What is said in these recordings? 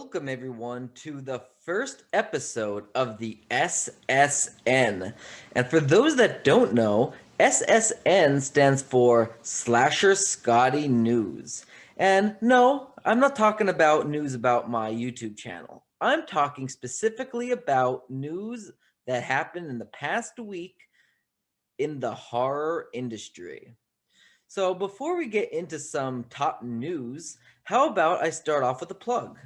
welcome everyone to the first episode of the SSN. And for those that don't know, SSN stands for Slasher Scotty News. And no, I'm not talking about news about my YouTube channel. I'm talking specifically about news that happened in the past week in the horror industry. So before we get into some top news, how about I start off with a plug?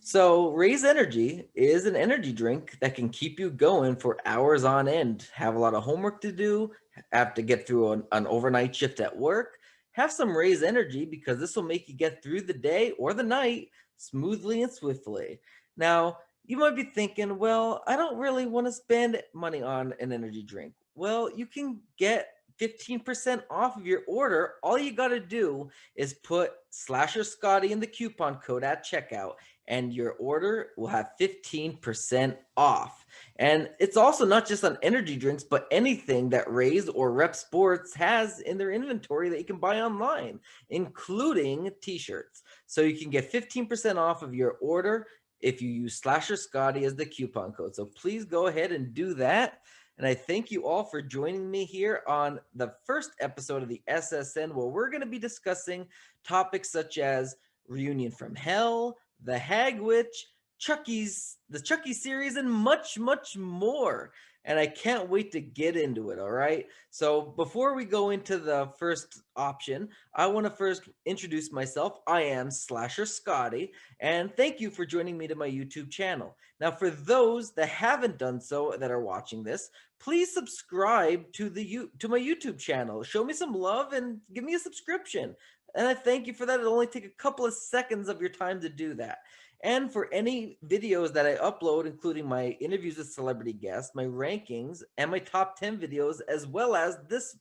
So, RAZE Energy is an energy drink that can keep you going for hours on end. Have a lot of homework to do, have to get through an overnight shift at work. Have some RAZE Energy because this will make you get through the day or the night smoothly and swiftly. Now, you might be thinking, well, I don't really want to spend money on an energy drink. Well, you can get 15% off of your order. All you got to do is put /Scotty in the coupon code at checkout and your order will have 15% off. And it's also not just on energy drinks, but anything that RAZE or Rep Sports has in their inventory that you can buy online, including t-shirts. So you can get 15% off of your order if you use /Scotty as the coupon code. So please go ahead and do that. And I thank you all for joining me here on the first episode of the SSN, where we're going to be discussing topics such as Reunion from Hell, the Hag Witch, the Chucky series, and much, much more. And I can't wait to get into it, all right? So before we go into the first option, I want to first introduce myself. I am Slasher Scotty, and thank you for joining me to my YouTube channel. Now, for those that haven't done so that are watching this, please subscribe to my YouTube channel. Show me some love and give me a subscription. And I thank you for that. It'll only take a couple of seconds of your time to do that. And for any videos that I upload, including my interviews with celebrity guests, my rankings, and my top 10 videos, as well as this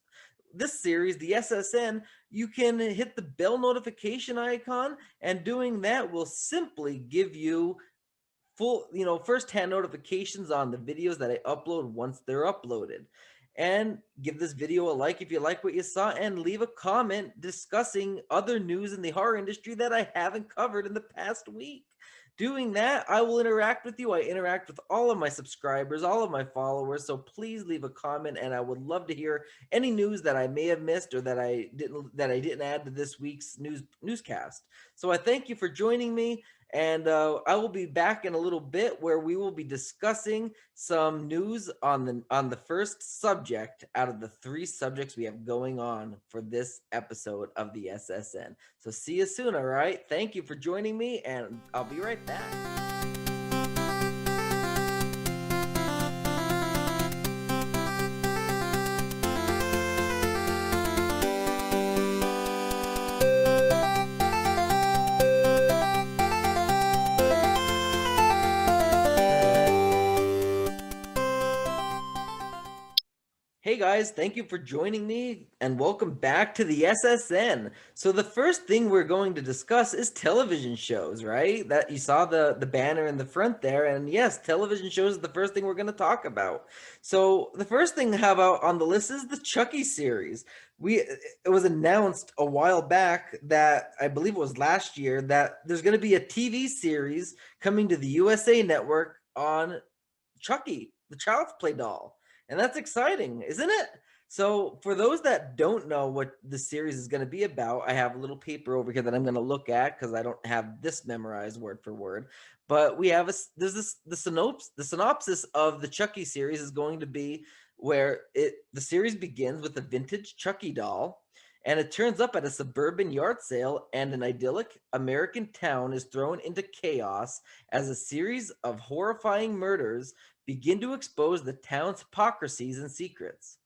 series, the SSN, you can hit the bell notification icon, and doing that will simply give you full, first-hand notifications on the videos that I upload once they're uploaded. And give this video a like if you like what you saw, and leave a comment discussing other news in the horror industry that I haven't covered in the past week. Doing that, I will interact with you. I interact with all of my subscribers, all of my followers, so please leave a comment, and I would love to hear any news that I may have missed or that I didn't add to this week's newscast. So I thank you for joining me. And I will be back in a little bit where we will be discussing some news on the first subject out of the 3 subjects we have going on for this episode of the SSN. So see you soon, all right? Thank you for joining me, and I'll be right back. Hey guys, thank you for joining me and welcome back to the SSN. So the first thing we're going to discuss is television shows, right? That you saw the banner in the front there, and yes, television shows is the first thing we're going to talk about. So the first thing on the list is the Chucky series. It was announced a while back, that I believe it was last year, that there's going to be a TV series coming to the USA Network on Chucky, the Child's Play doll. And that's exciting, isn't it? So for those that don't know what the series is going to be about, I have a little paper over here that I'm going to look at because I don't have this memorized word for word. But we have the synopsis of the Chucky series is going to be where the series begins with a vintage Chucky doll, and it turns up at a suburban yard sale, and an idyllic American town is thrown into chaos as a series of horrifying murders begin to expose the town's hypocrisies and secrets.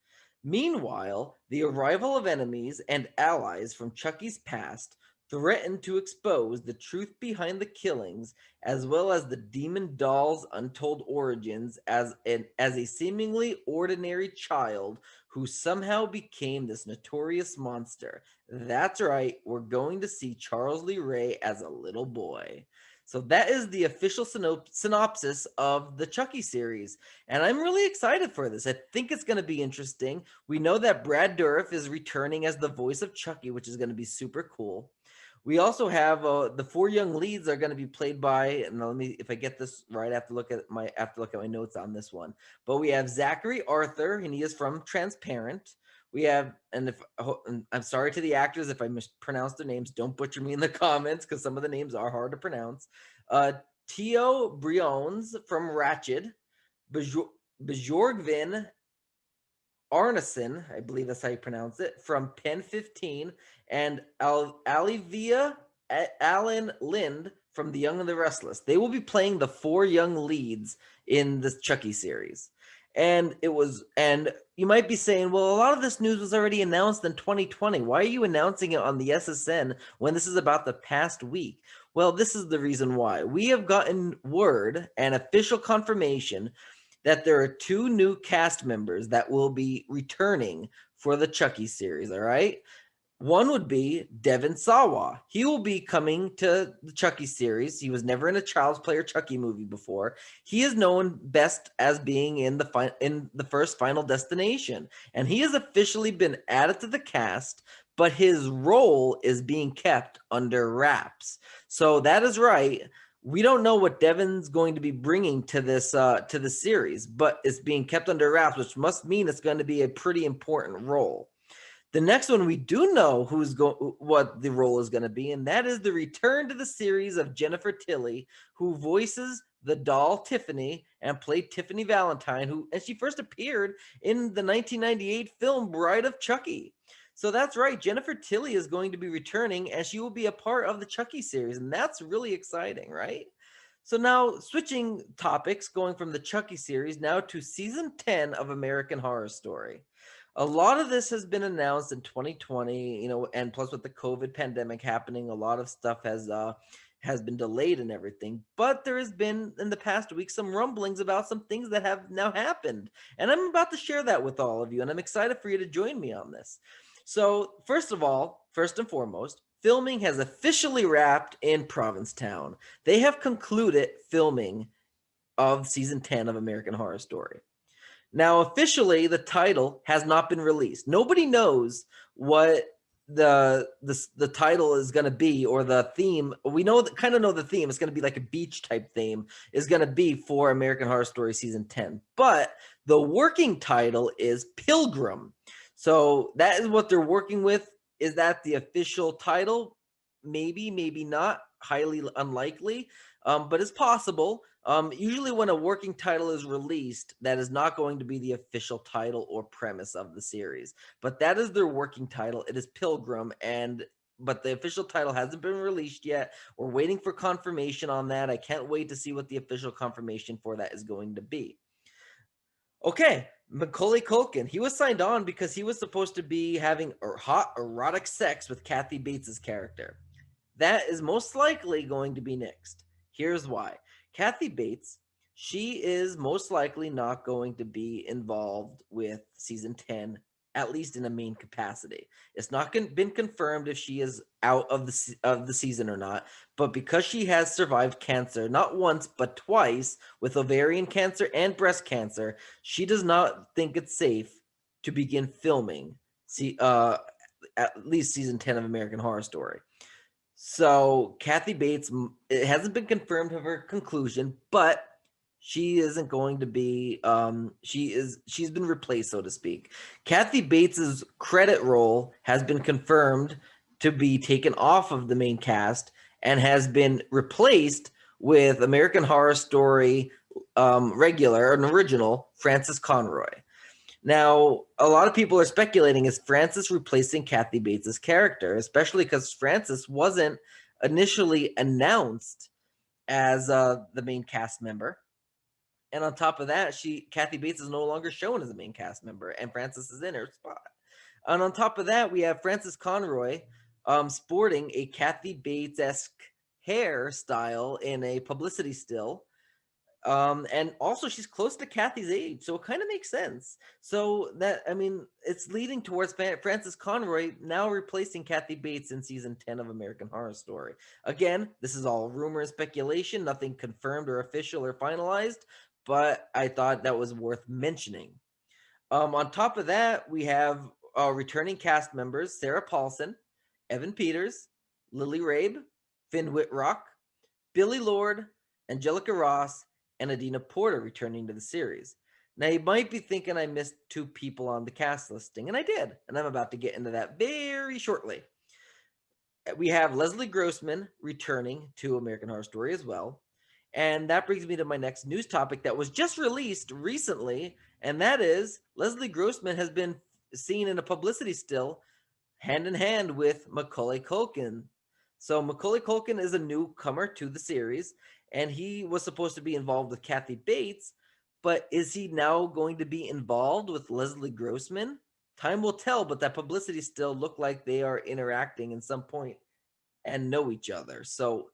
Meanwhile, the arrival of enemies and allies from Chucky's past threaten to expose the truth behind the killings, as well as the demon doll's untold origins as a seemingly ordinary child who somehow became this notorious monster. That's right, we're going to see Charles Lee Ray as a little boy. So that is the official synopsis of the Chucky series, and I'm really excited for this. I think it's going to be interesting. We know that Brad Dourif is returning as the voice of Chucky, which is going to be super cool. We also have the 4 young leads are going to be played by, and let me, if I get this right, I have to look at my notes on this one. But we have Zachary Arthur, and he is from Transparent. We have, and I'm sorry to the actors if I mispronounced their names. Don't butcher me in the comments because some of the names are hard to pronounce. Theo Briones from Ratched, Bjorgvin Arneson, I believe that's how you pronounce it, from Pen 15, and Alivia Alan Lind from The Young and the Restless. They will be playing the 4 young leads in the Chucky series. And you might be saying, well, a lot of this news was already announced in 2020. Why are you announcing it on the SSN when this is about the past week? Well, this is the reason why. We have gotten word and official confirmation that there are 2 new cast members that will be returning for the Chucky series, all right? One would be Devin Sawa. He will be coming to the Chucky series. He was never in a Child's Play or Chucky movie before. He is known best as being in the first Final Destination, and he has officially been added to the cast, but his role is being kept under wraps. So that is right. We don't know what Devin's going to be bringing to this to the series, but it's being kept under wraps, which must mean it's going to be a pretty important role. The next one we do know what the role is going to be, and that is the return to the series of Jennifer Tilly, who voices the doll Tiffany and played Tiffany Valentine, and she first appeared in the 1998 film Bride of Chucky. So that's right, Jennifer Tilly is going to be returning, and she will be a part of the Chucky series, and that's really exciting, right? So now, switching topics, going from the Chucky series now to season 10 of American Horror Story. A lot of this has been announced in 2020, and plus with the COVID pandemic happening, a lot of stuff has been delayed and everything. But there has been in the past week some rumblings about some things that have now happened, and I'm about to share that with all of you, and I'm excited for you to join me on this. So, first and foremost, filming has officially wrapped in Provincetown. They have concluded filming of season 10 of American Horror Story. Now, officially, the title has not been released. Nobody knows what the title is going to be, or the theme. We kind of know the theme. It's going to be like a beach type theme is going to be for American Horror Story season 10. But the working title is Pilgrim. So that is what they're working with. Is that the official title? Maybe, maybe not. Highly unlikely, but it's possible. Usually when a working title is released, that is not going to be the official title or premise of the series. But that is their working title. It is Pilgrim, but the official title hasn't been released yet. We're waiting for confirmation on that. I can't wait to see what the official confirmation for that is going to be. Okay, Macaulay Culkin. He was signed on because he was supposed to be having hot erotic sex with Kathy Bates' character. That is most likely going to be nixed. Here's why. Kathy Bates, she is most likely not going to be involved with season 10, at least in a main capacity. It's not been confirmed if she is out of the season or not, but because she has survived cancer, not once, but twice, with ovarian cancer and breast cancer, she does not think it's safe to begin filming at least season 10 of American Horror Story. So Kathy Bates, it hasn't been confirmed of her conclusion, but she isn't going to be. She's been replaced, so to speak. Kathy Bates's credit role has been confirmed to be taken off of the main cast and has been replaced with American Horror Story regular and original Frances Conroy. Now, a lot of people are speculating, is Frances replacing Kathy Bates' character, especially because Frances wasn't initially announced as the main cast member. And on top of that, Kathy Bates is no longer shown as a main cast member, and Frances is in her spot. And on top of that, we have Frances Conroy sporting a Kathy Bates-esque hairstyle in a publicity still. And also she's close to Kathy's age, so it kind of makes sense. So it's leading towards Frances Conroy now replacing Kathy Bates in season 10 of American Horror Story. Again, this is all rumor and speculation, nothing confirmed or official or finalized, but I thought that was worth mentioning. On top of that, we have returning cast members Sarah Paulson, Evan Peters, Lily Rabe, Finn Whitrock, Billy Lord, Angelica Ross, and Adina Porter returning to the series. Now, you might be thinking I missed 2 people on the cast listing, and I did, and I'm about to get into that very shortly. We have Leslie Grossman returning to American Horror Story as well. And that brings me to my next news topic that was just released recently, and that is Leslie Grossman has been seen in a publicity still hand in hand with Macaulay Culkin. So Macaulay Culkin is a newcomer to the series, and he was supposed to be involved with Kathy Bates, but is he now going to be involved with Leslie Grossman? Time will tell, but that publicity still look like they are interacting in some point and know each other. So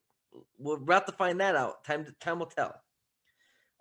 we're about to find that out. Time will tell.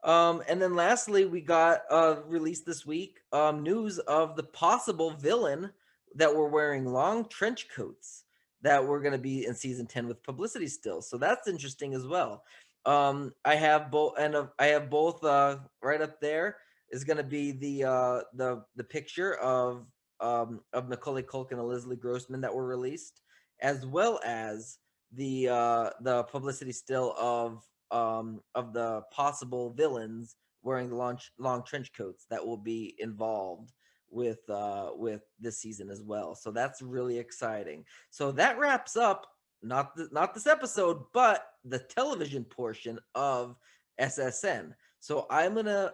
And then lastly, we got released this week news of the possible villain that were wearing long trench coats that were going to be in season 10 with publicity still. So that's interesting as well. I have both, and I have both right up there is going to be the picture of Macaulay Culkin and Leslie Grossman that were released, as well as the publicity still of the possible villains wearing the long trench coats that will be involved with this season as well. So that's really exciting. So that wraps up not this episode, but the television portion of SSN. So I'm gonna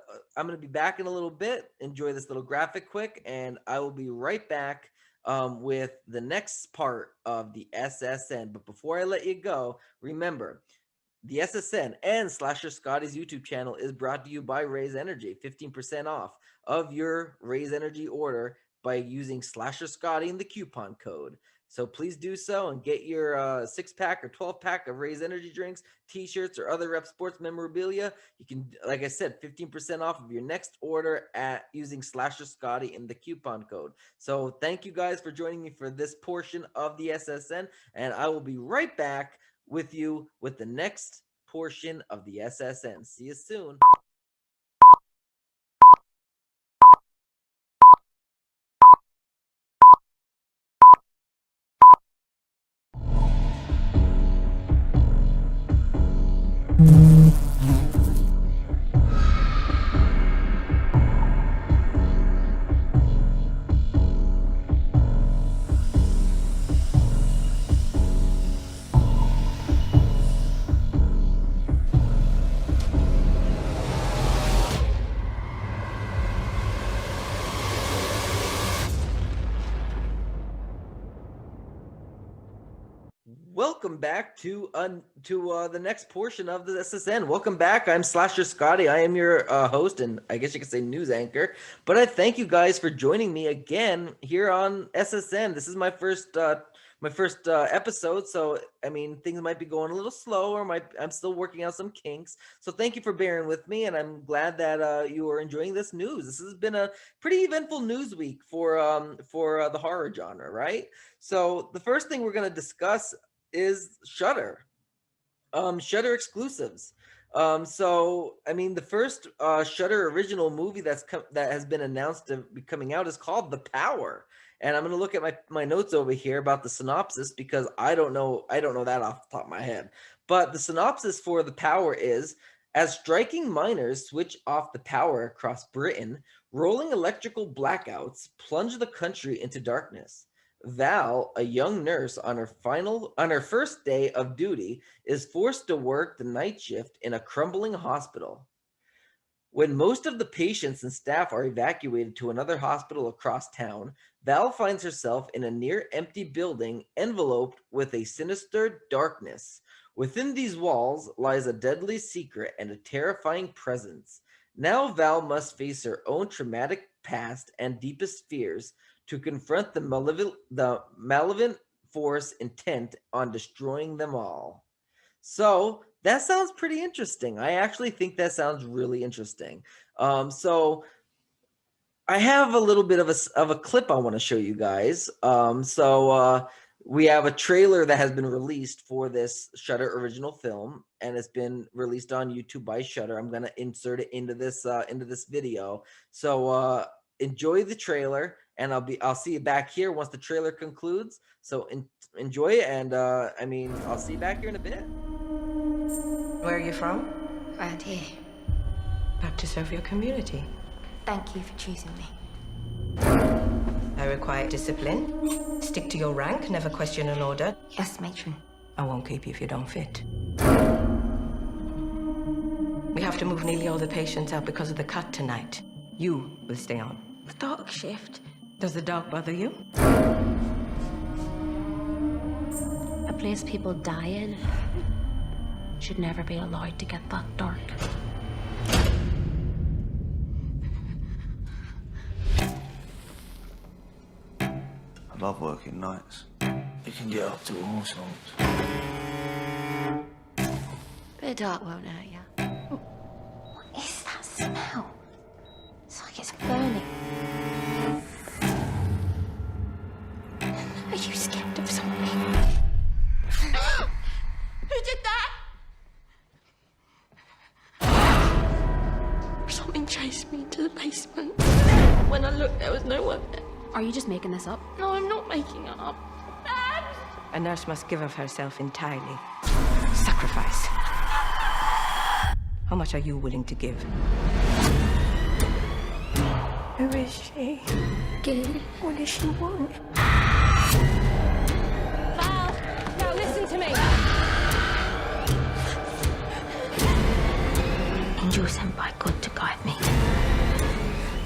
be back in a little bit. Enjoy this little graphic quick, and I will be right back with the next part of the SSN. But before I let you go, remember, the SSN and Slasher Scotty's YouTube channel is brought to you by RAZE Energy. 15% off of your RAZE Energy order by using Slasher Scotty in the coupon code. So please do so and get your 6-pack or 12-pack of RAZE Energy drinks, t-shirts, or other rep sports memorabilia. You can, like I said, 15% off of your next order at using Slasher Scotty in the coupon code. So thank you guys for joining me for this portion of the SSN, and I will be right back with you with the next portion of the SSN. See you soon. Welcome back to the next portion of the SSN. Welcome back. I'm Slasher Scotty. I am your host, and I guess you could say news anchor. But I thank you guys for joining me again here on SSN. This is my first episode, so I mean things might be going a little slow, or I'm still working out some kinks. So thank you for bearing with me, and I'm glad that you are enjoying this news. This has been a pretty eventful news week for the horror genre, right? So the first thing we're going to discuss is Shudder. Shudder exclusives. So I mean, the first Shudder original movie that has been announced to be coming out is called The Power. And I'm going to look at my notes over here about the synopsis because I don't know that off the top of my head. But the synopsis for The Power is: as striking miners switch off the power across Britain, rolling electrical blackouts plunge the country into darkness. Val, a young nurse on her first day of duty, is forced to work the night shift in a crumbling hospital. When most of the patients and staff are evacuated to another hospital across town, Val finds herself in a near-empty building enveloped with a sinister darkness. Within these walls lies a deadly secret and a terrifying presence. Now Val must face her own traumatic past and deepest fears to confront the malevolent force intent on destroying them all. So that sounds pretty interesting. I actually think that sounds really interesting. So I have a little bit of a clip I want to show you guys. We have a trailer that has been released for this Shudder original film, and it's been released on YouTube by Shudder. I'm gonna insert it into this video. So enjoy the trailer, and I'll see you back here once the trailer concludes. So enjoy it, and I'll see you back here in a bit. Where are you from? Around here. Back to serve your community. Thank you for choosing me. I require discipline. Stick to your rank, never question an order. Yes, matron. I won't keep you if you don't fit. We have to move nearly all the patients out because of the cut tonight. You will stay on. The dark shift. Does the dark bother you? A place people die in should never be allowed to get that dark. I love working nights. You can get up to all sorts. Bit of dark won't hurt you. What is that smell? It's like it's burning. Are you scared of something? Who did that? Something chased me into the basement. When I looked, there was no one there. Are you just making this up? No, I'm not making it up. A nurse must give of herself entirely. Sacrifice. How much are you willing to give? Who is she? Good. What does she want? Val, now listen to me. Angel sent by God to guide me.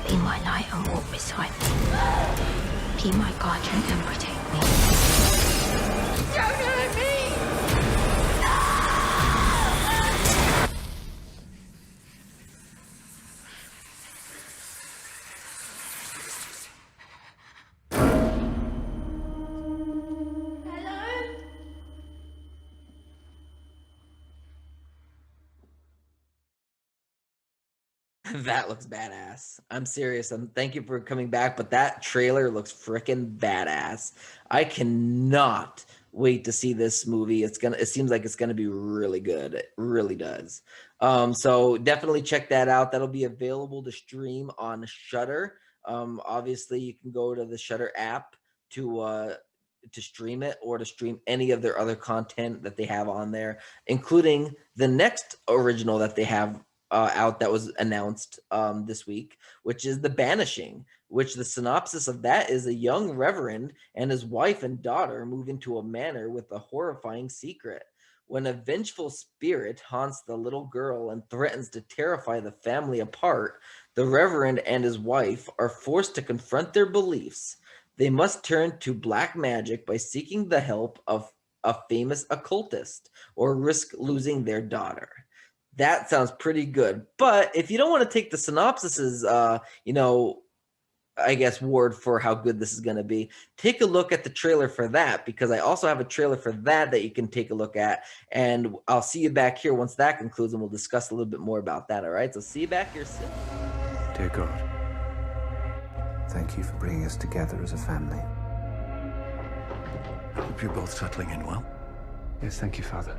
Be my light and walk beside me. Be my guardian and protect me. Don't hurt me! That looks badass. I'm serious. Thank you for coming back, but that trailer looks freaking badass. I cannot wait to see this movie. It seems like it's gonna be really good. It really does. So definitely check that out. That'll be available to stream on Shudder. Obviously, you can go to the Shudder app to stream it, or to stream any of their other content that they have on there, including the next original that they have out that was announced this week, which is The Banishing, which the synopsis of that is a young reverend and his wife and daughter move into a manor with a horrifying secret. When a vengeful spirit haunts the little girl and threatens to terrify the family apart, the reverend and his wife are forced to confront their beliefs. They must turn to black magic by seeking the help of a famous occultist or risk losing their daughter. That sounds pretty good. But if you don't want to take the synopsis's, I guess, word for how good this is going to be, take a look at the trailer for that, because I also have a trailer for that you can take a look at. And I'll see you back here once that concludes, and we'll discuss a little bit more about that. All right? So see you back here soon. Dear God, thank you for bringing us together as a family. I hope you're both settling in well. Yes, thank you, Father.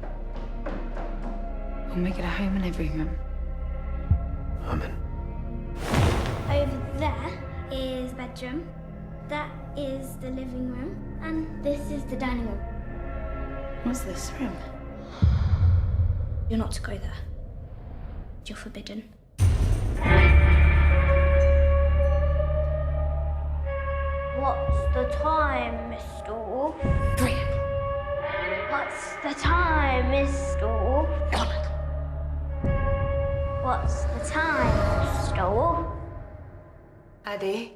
We'll make it a home in every room. Amen. Over there is bedroom, that is the living room, and this is the dining room. What's this room? You're not to go there. You're forbidden. What's the time, Mr. Wolf? 3. What's the time, Mr. Wolf? 1. What's the time, Mr. Wolf? Addy?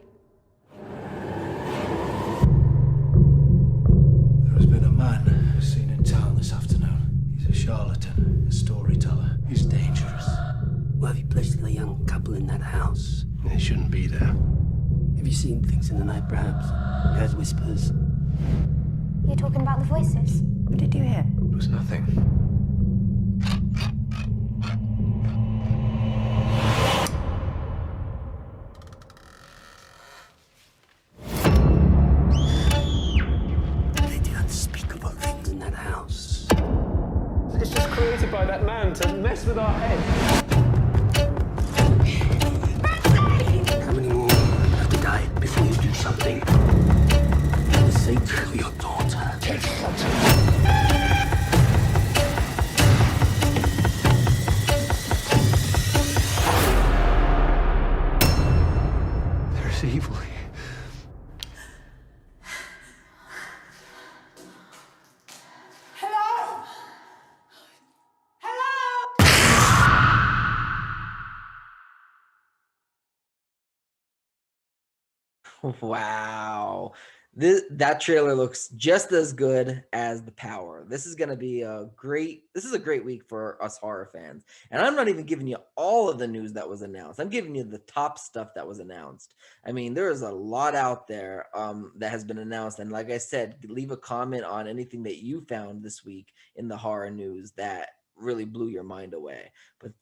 There has been a man seen in town this afternoon. He's a charlatan, a storyteller. He's dangerous. Why have you placed the young couple in that house? He shouldn't be there. Have you seen things in the night, perhaps? Heard whispers? You talking about the voices? What did you hear? It was nothing. They did unspeakable things in that house. It's just created by that man to mess with our heads. How many more have you something. Say to your daughter. There's evil here. Wow. That trailer looks just as good as The Power. This is a great week for us horror fans. And I'm not even giving you all of the news that was announced. I'm giving you the top stuff that was announced. I mean, there is a lot out there that has been announced. And like I said, leave a comment on anything that you found this week in the horror news that really blew your mind away. But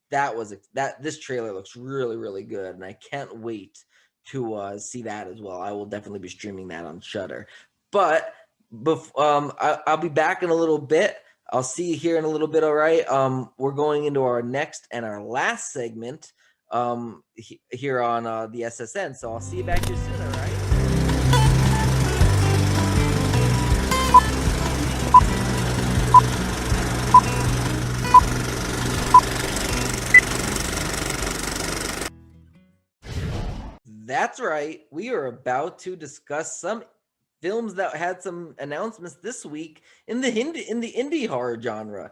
this trailer looks really, really good, and I can't wait to see that as well. I will definitely be streaming that on Shudder. But I'll be back in a little bit. I'll see you here in a little bit. All right. We're going into our next and our last segment here on the SSN. So I'll see you back here soon. All right. That's right. We are about to discuss some films that had some announcements this week in the indie horror genre.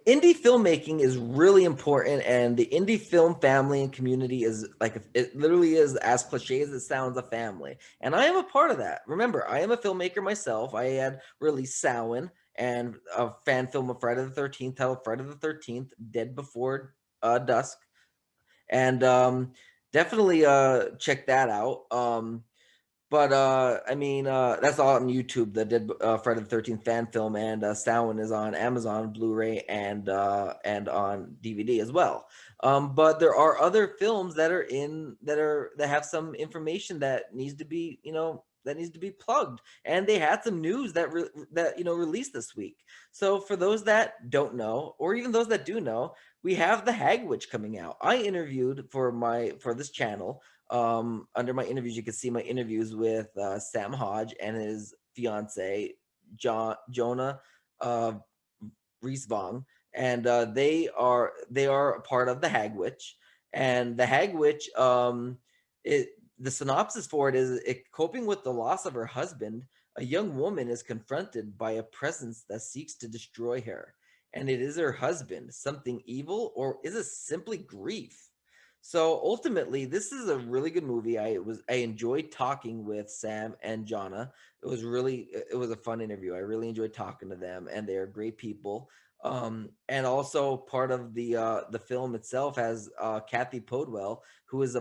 Indie filmmaking is really important, and the indie film family and community is it literally is, as cliche as it sounds, a family. And I am a part of that. Remember, I am a filmmaker myself. I had released Samhain and a fan film of Friday the 13th titled Friday the 13th, Dead Before Dusk. And definitely check that out. I mean, that's all on YouTube. The Dead Friday the 13th fan film, and Samhain is on Amazon, Blu-ray, and on DVD as well. But there are other films that have some information that needs to be plugged, and they had some news that released this week. So for those that don't know, or even those that do know, we have the Hagwitch coming out. I interviewed for this channel. Under my interviews, you can see my interviews with Sam Hodge and his fiance Jonah Riesvang, and they are a part of the Hagwitch. And the Hagwitch, the synopsis for it is, coping with the loss of her husband, a young woman is confronted by a presence that seeks to destroy her. And it is her husband, something evil, or is it simply grief? So ultimately, this is a really good movie. I enjoyed talking with Sam and Jonna. It was a fun interview. I really enjoyed talking to them, and they're great people. And also part of the film itself has Kathy Podwell, who was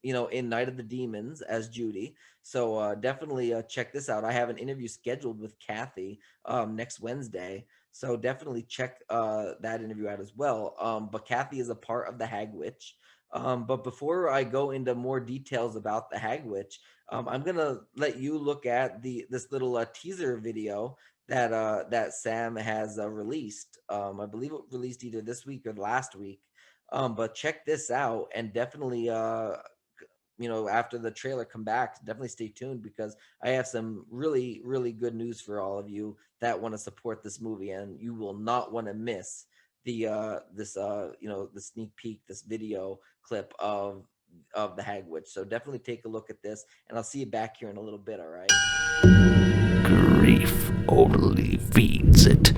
in Night of the Demons as Judy. So definitely check this out. I have an interview scheduled with Kathy next Wednesday. So definitely check that interview out as well. But Kathy is a part of the Hagwitch. But before I go into more details about the Hagwitch, I'm gonna let you look at this little teaser video that Sam has released. I believe it released either this week or last week. But check this out, and definitely after the trailer come back, definitely stay tuned, because I have some really, really good news for all of you that want to support this movie, and you will not want to miss the sneak peek, this video clip of the Hagwitch. So definitely take a look at this, and I'll see you back here in a little bit. All right. Grief only feeds it.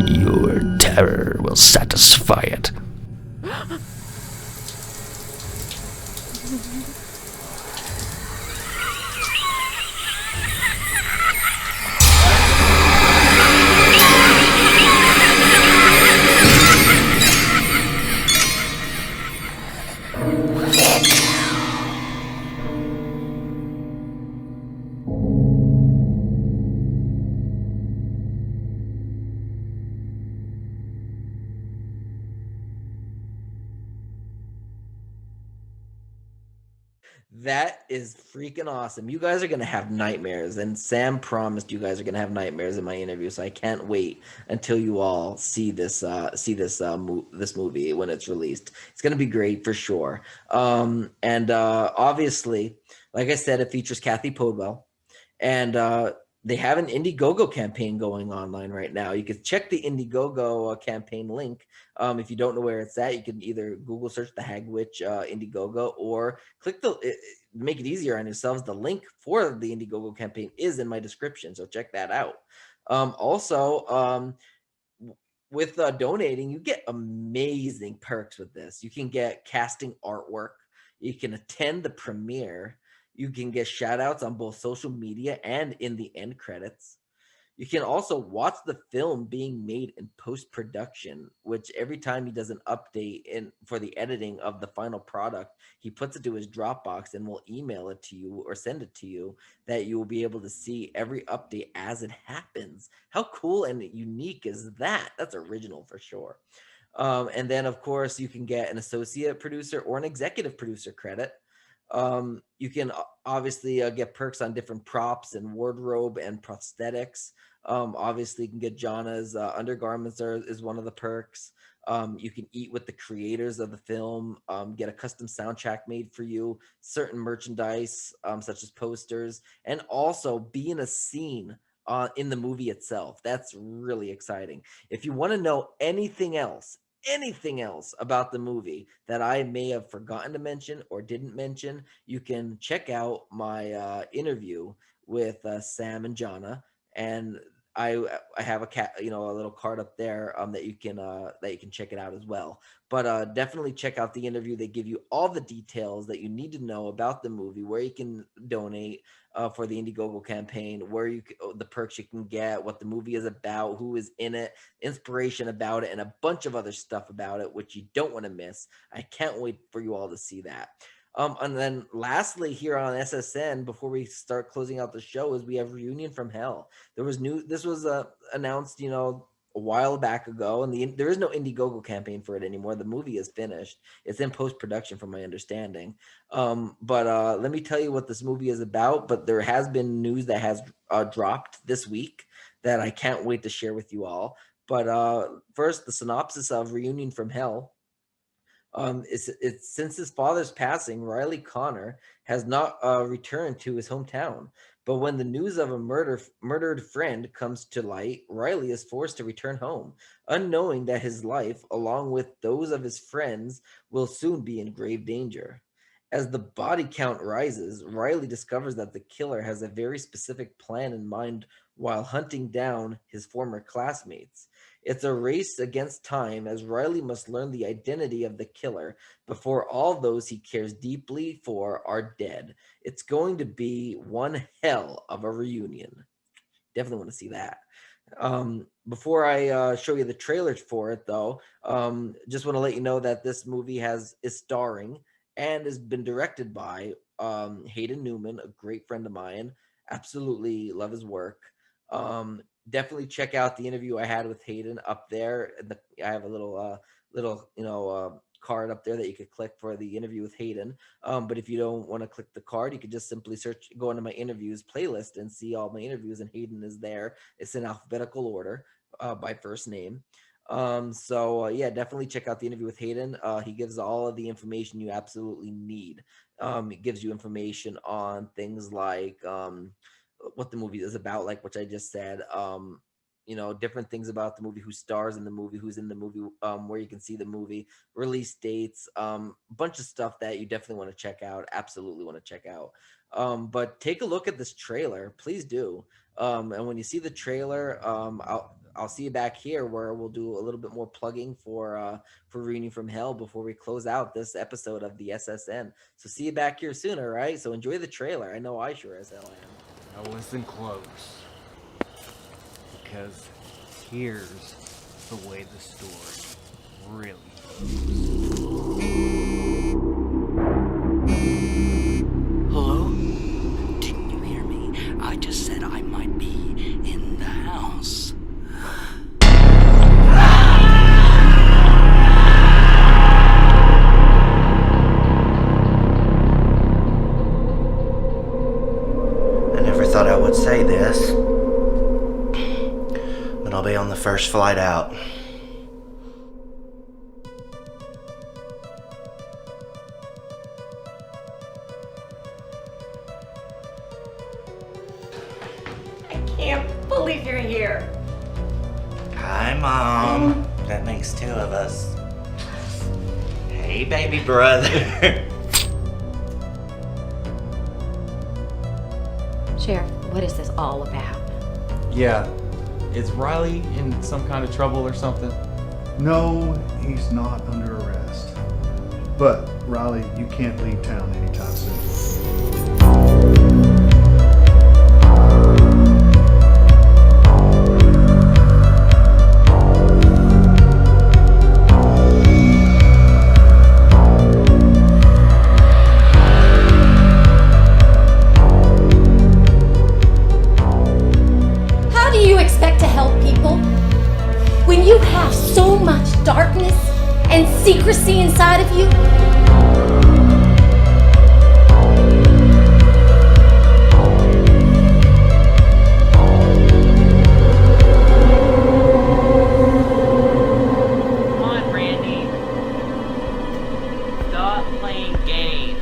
Your terror will satisfy it. That is freaking awesome. You guys are gonna have nightmares, and Sam promised you guys are gonna have nightmares in my interview. So I can't wait until you all see this this movie when it's released. It's gonna be great for sure. And obviously, like I said, it features Kathy Podwell, and they have an Indiegogo campaign going online right now. You can check the Indiegogo campaign link. If you don't know where it's at, you can either Google search the Hagwitch Indiegogo, or click make it easier on yourselves. The link for the Indiegogo campaign is in my description, so check that out. With donating, you get amazing perks with this. You can get casting artwork. You can attend the premiere. You can get shout outs on both social media and in the end credits. You can also watch the film being made in post-production, which every time he does an update for the editing of the final product, he puts it to his Dropbox and will email it to you or send it to you, that you will be able to see every update as it happens. How cool and unique is that? That's original for sure. And then, of course, you can get an associate producer or an executive producer credit. You can obviously get perks on different props and wardrobe and prosthetics. Obviously, you can get Jana's undergarments is one of the perks. You can eat with the creators of the film, get a custom soundtrack made for you, certain merchandise such as posters, and also be in a scene in the movie itself. That's really exciting. If you want to know anything else about the movie that I may have forgotten to mention or didn't mention, you can check out my interview with Sam and Jana, and I have a little card up there that you can check it out as well. But definitely check out the interview. They give you all the details that you need to know about the movie, where you can donate for the Indiegogo campaign, where the perks you can get, what the movie is about, who is in it, inspiration about it, and a bunch of other stuff about it, which you don't want to miss. I can't wait for you all to see that. And then lastly, here on SSN, before we start closing out the show, is we have Reunion from Hell. This was announced, a while back ago, and there is no Indiegogo campaign for it anymore. The movie is finished. It's in post-production from my understanding. But let me tell you what this movie is about. But there has been news that has dropped this week that I can't wait to share with you all. But first, the synopsis of Reunion from Hell. It's since his father's passing, Riley Connor has not returned to his hometown. But when the news of a murdered friend comes to light, Riley is forced to return home, unknowing that his life, along with those of his friends, will soon be in grave danger. As the body count rises, Riley discovers that the killer has a very specific plan in mind while hunting down his former classmates. It's a race against time, as Riley must learn the identity of the killer before all those he cares deeply for are dead. It's going to be one hell of a reunion. Definitely want to see that. Before I show you the trailers for it, though, just want to let you know that this movie is starring and has been directed by Hayden Newman, a great friend of mine. Absolutely love his work. Definitely check out the interview I had with Hayden up there. I have a little card up there that you could click for the interview with Hayden. But if you don't want to click the card, you could just simply go into my interviews playlist and see all my interviews, and Hayden is there. It's in alphabetical order by first name. Yeah, definitely check out the interview with Hayden. He gives all of the information you absolutely need. It gives you information on things like what the movie is about, like which I just said, different things about the movie, who stars in the movie, who's in the movie, where you can see the movie, release dates, bunch of stuff that you definitely want to check out. Absolutely want to check out. But take a look at this trailer, please do. And when you see the trailer, I'll see you back here where we'll do a little bit more plugging for Reunion from Hell before we close out this episode of the SSN. So see you back here soon, all right? So enjoy the trailer. I know I sure as hell am. Now listen close, because here's the way the story really goes. Hello? Didn't you hear me? I just said I might be in the house. would say this, but I'll be on the first flight out. I can't believe you're here. Hi, Mom. That makes two of us. Hey, baby brother. Sheriff, what is this all about? Yeah. Is Riley in some kind of trouble or something? No, he's not under arrest. But, Riley, you can't leave town anytime soon. How do you expect to help people when you have so much darkness and secrecy inside of you? Come on, Brandy. Stop playing games.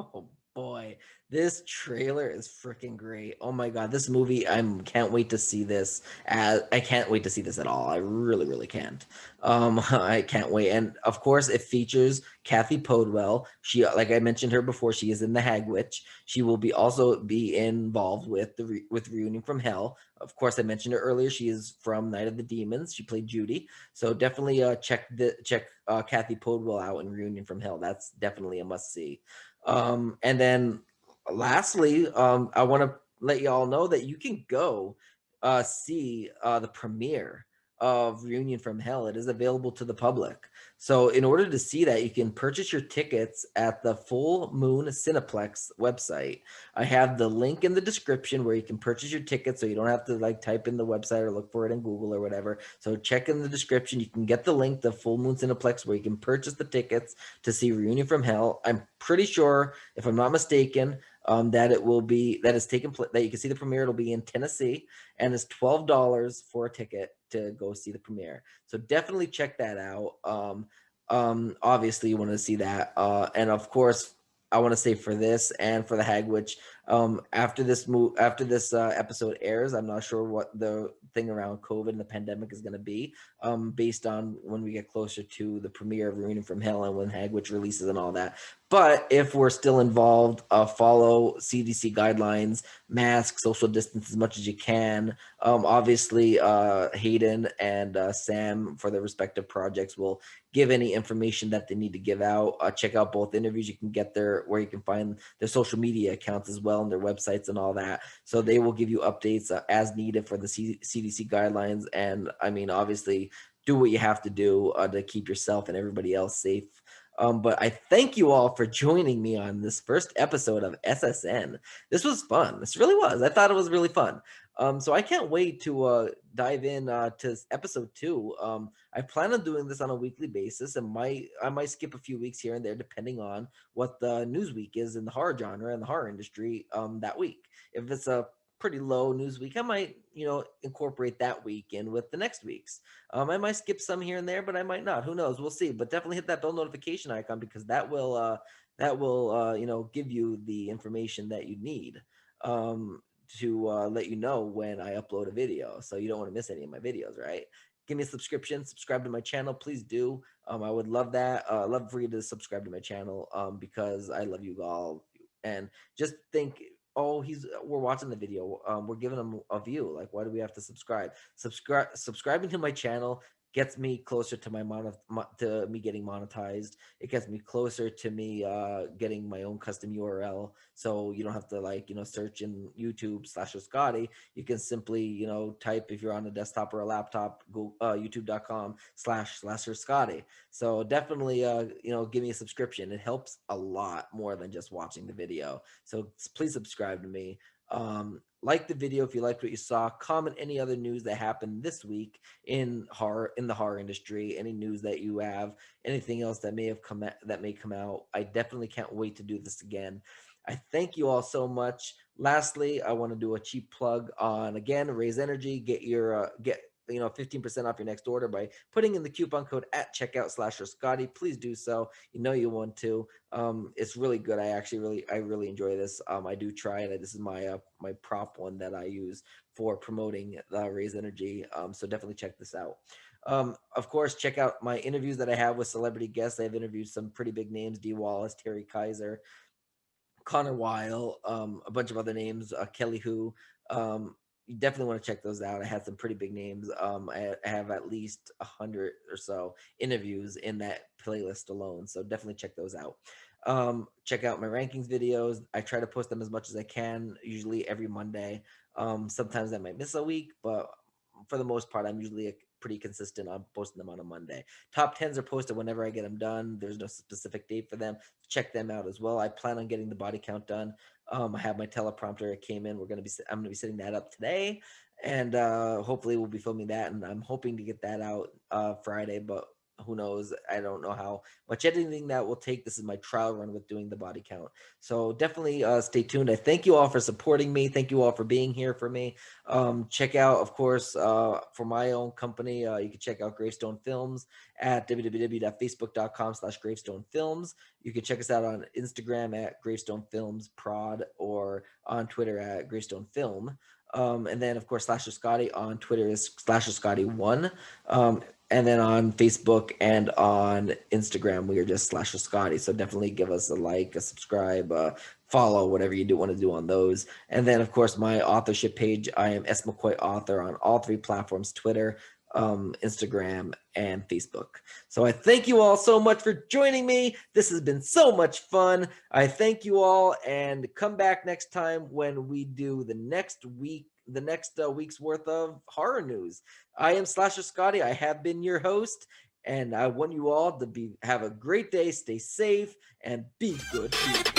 Oh boy, this trailer is freaking great. Oh my god, this movie, can't wait to see this. I can't wait to see this at all. I really can't. I can't wait. And of course, it features Kathy Podwell. She, like I mentioned her before, she is in the Hag Witch. She will also be involved with with Reunion from Hell. Of course, I mentioned her earlier. She is from Night of the Demons. She played Judy. So definitely check Kathy Podwell out in Reunion from Hell. That's definitely a must see. And then lastly, I want to let you all know that you can go see the premiere of Reunion from Hell. It is available to the public. So in order to see that, you can purchase your tickets at the Full Moon Cineplex website. I have the link in the description where you can purchase your tickets, so you don't have to like type in the website or look for it in Google or whatever. So check in the description. You can get the link to Full Moon Cineplex where you can purchase the tickets to see Reunion from Hell. I'm pretty sure, if I'm not mistaken, that you can see the premiere. It'll be in Tennessee, and it's $12 for a ticket to go see the premiere. So definitely check that out. Obviously you want to see that, and of course, I want to say for this and for the Hagwitch, after this episode airs, I'm not sure what the thing around COVID and the pandemic is going to be, based on when we get closer to the premiere of Reunion from Hell and when Hagwitch releases and all that. But if we're still involved, follow CDC guidelines, mask, social distance as much as you can. Obviously, Hayden and Sam, for their respective projects, will give any information that they need to give out. Check out both interviews. You can get where you can find their social media accounts as well and their websites and all that. So they will give you updates as needed for the CDC guidelines. And I mean, obviously, do what you have to do to keep yourself and everybody else safe. But I thank you all for joining me on this first episode of SSN. This was fun. This really was. I thought it was really fun. So I can't wait to dive in to episode 2. I plan on doing this on a weekly basis, and I might skip a few weeks here and there depending on what the news week is in the horror genre and the horror industry that week. If it's a pretty low news week, I might incorporate that week in with the next week's. I might skip some here and there, but I might not. Who knows? We'll see. But definitely hit that bell notification icon, because that will give you the information that you need to let you know when I upload a video. So you don't want to miss any of my videos, right? Give me a subscription, subscribe to my channel, please do. I would love that. Love for you to subscribe to my channel, because I love you all and just think, oh, we're watching the video, we're giving him a view. Like, why do we have to subscribing to my channel gets me closer to to me getting monetized. It gets me closer to me getting my own custom URL, so you don't have to, like, search in YouTube /Scotty. You can simply, type, if you're on a desktop or a laptop, go youtube.com/slasherscotty. So definitely give me a subscription. It helps a lot more than just watching the video. So please subscribe to me. Like the video if you liked what you saw. Comment any other news that happened this week in the horror industry, any news that you have, anything else that may come out. I definitely can't wait to do this again. I thank you all so much. Lastly, I want to do a cheap plug on, again, RAZE Energy. Get 15% off your next order by putting in the coupon code at checkout /Scotty. Please do so. You want to. It's really good. I really enjoy this. I do try it. This is my prop one that I use for promoting RAZE Energy. So definitely check this out. Of course, check out my interviews that I have with celebrity guests. I've interviewed some pretty big names: Dee Wallace, Terry Kaiser, Connor Weil, a bunch of other names, Kelly Hu. You definitely want to check those out. I had some pretty big names. I have at least 100 or so interviews in that playlist alone, so definitely check those out. Check out my rankings videos. I try to post them as much as I can, usually every Monday. Sometimes I might miss a week, but for the most part, I'm usually pretty consistent on posting them on a Monday. Top 10s are posted whenever I get them done. There's no specific date for them. Check them out as well. I plan on getting the body count done. I have my teleprompter. It came in. I'm going to be setting that up today, and hopefully we'll be filming that. And I'm hoping to get that out Friday, but who knows? I don't know how much editing that will take. This is my trial run with doing the body count. So definitely stay tuned. I thank you all for supporting me. Thank you all for being here for me. Check out, of course, for my own company, you can check out Gravestone Films at www.facebook.com/gravestonefilms. You can check us out on Instagram at Gravestone Films Prod, or on Twitter at Gravestone Film. And then, of course, Slasher Scotty on Twitter is SlasherScotty1. And then on Facebook and on Instagram, we are just Slasher Scotty. So definitely give us a like, a subscribe, follow, whatever you want to do on those. And then, of course, my authorship page, I am S. McCoy Author on all 3 platforms: Twitter, Instagram, and Facebook. So I thank you all so much for joining me. This has been so much fun. I thank you all, and come back next time when we do the next week's worth of horror news. I am Slasher Scotty. I have been your host, and I want you all to have a great day, stay safe, and be good people.